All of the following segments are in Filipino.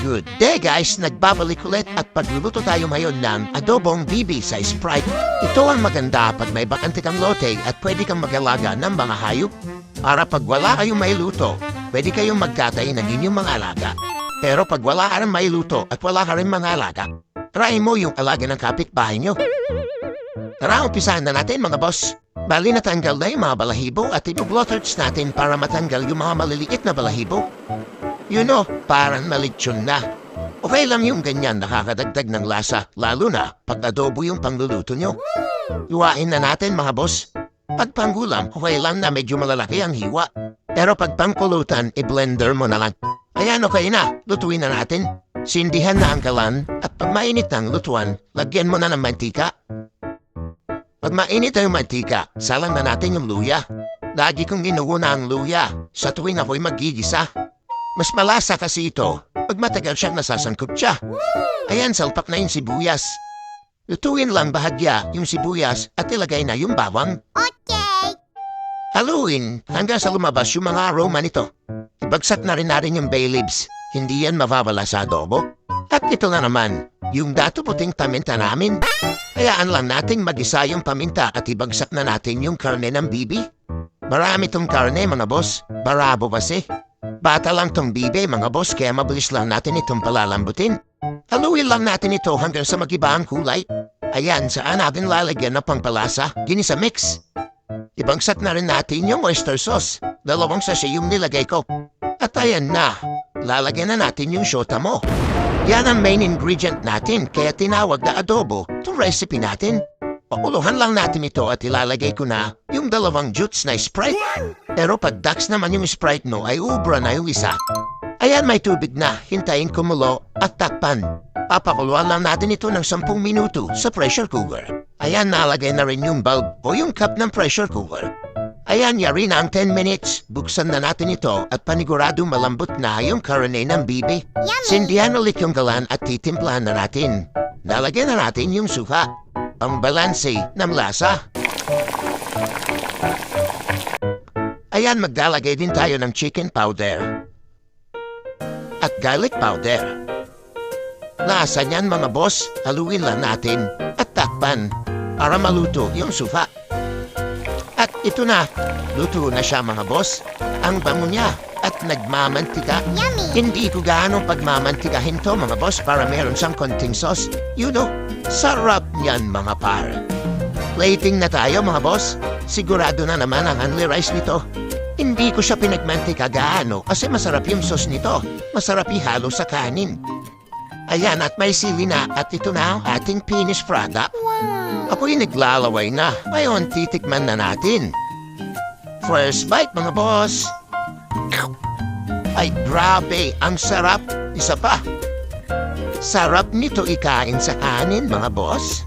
Good day guys! Nagbabalik ulit at pagluluto tayo ngayon ng adobong bibi sa Sprite. Ito ang maganda pag may bakante kang lote at pwede kang mag-alaga ng mga hayop. Para pag wala kayong mailuto, pwede kayong magtatay ng inyong mga alaga. Pero pag wala ka rin mailuto at wala ka rin mga alaga, try mo yung alaga ng kapitbahay nyo. Tara, umpisahan na natin mga boss. Bali natanggal na yung mga balahibo at ipo-blowtorch natin para matanggal yung mga maliliit na balahibo. You know, parang malitsyon na. Okay lang yung ganyan, nakakadagdag ng lasa, lalo na pag adobo yung pangluluto nyo. Iwain na natin mga boss. Pag panggulam, okay lang na medyo malalaki ang hiwa. Pero pag pangkulutan, i-blender mo na lang. Ayan, okay na, lutuin na natin. Sindihan na ang kalan at pag mainit ng lutuan, lagyan mo na ng mantika. Pag mainit ang mantika, salang na natin yung luya. Lagi kong ginuuna ang luya sa tuwing ako'y magigisa. Mas malasa kasi ito pag matagal siyang nasasangkot siya. Ayan, salpak na yung sibuyas. Lutuin lang bahagya yung sibuyas at ilagay na yung bawang. Okay! Haluin hanggang sa lumabas yung mga aroma nito. Ibagsak na rin natin yung bay leaves. Hindi yan mawawala sa adobo. At ito na naman, yung dato puting paminta namin. Hayaan lang nating magisa yung paminta at ibagsak na natin yung karne ng bibi. Marami tong karne mga boss, barabo kasi. Bata lang tong bibe mga boss kaya mabilis lang natin itong palalambutin. Haluin lang natin ito hanggang sa mag-iba ang kulay. Ayan, saan natin lalagyan na pangpalasa? Ginisa mix. Ibagsak na rin natin yung oyster sauce. 2 sachet yung nilagay ko. At ayan na, lalagyan na natin yung shota mo. Yan ang main ingredient natin kaya tinawag na adobo itong recipe natin. Pakuluhan lang natin ito at ilalagay ko na yung 2 juice na Sprite. Pero pag dax naman yung Sprite no ay ubra na yung isa. Ayan, may tubig na, hintayin kumulo at takpan. Papakuluan lang natin ito ng 10 minuto sa pressure cooker. Ayan, nalagay na rin yung bulb o yung cup ng pressure cooker. Ayan, yari na ang 10 minutes. Buksan na natin ito at panigurado malambot na yung karne ng bibi. Sindihan ulit yung galan at titimplahan na natin. Nalagyan na natin yung suka. Pangbalanse ng lasa. Ayan, maglalagay din tayo ng chicken powder. At garlic powder. Lasa niyan mga boss, haluin lang natin at takpan para maluto yung suka. At ito na, luto na siya mga boss. Ang bango niya at nagmamantika. Yummy! Hindi ko gaano pagmamantikahin to mga boss para meron siyang konting sauce. You know, sarap niyan mga par. Plating na tayo mga boss. Sigurado na naman ang only rice nito. Hindi ko siya pinagmantika gaano kasi masarap yung sauce nito. Masarap ihalo sa kanin. Ayan, at may sili na at ito na ang ating finished product. Wow! Ako'y naglalaway na. Ngayon, titikman na natin. First bite mga boss. Ay, grabe, ang sarap. Isa pa. Sarap nito ikain sa kanin mga boss.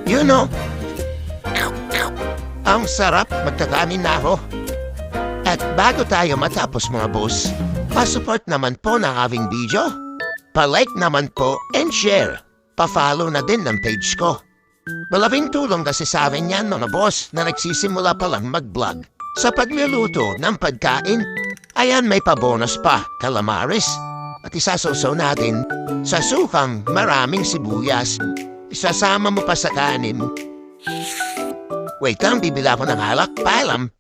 You know, ang sarap, magkakanin na ako. At bago tayo matapos mga boss, pa-support naman po ng aming video. Pa-like naman po and share. Pa-follow na din ng page ko. Malaking tulong kasi sa amin yan mga boss na nagsisimula pa lang mag-vlog. Sa pagluluto ng pagkain, ayan may pa-bonus pa, calamares. At isasawsaw natin sa sukang maraming sibuyas. Isasama mo pa sa kanin. Wait lang, bibila ko ng alak. Paalam.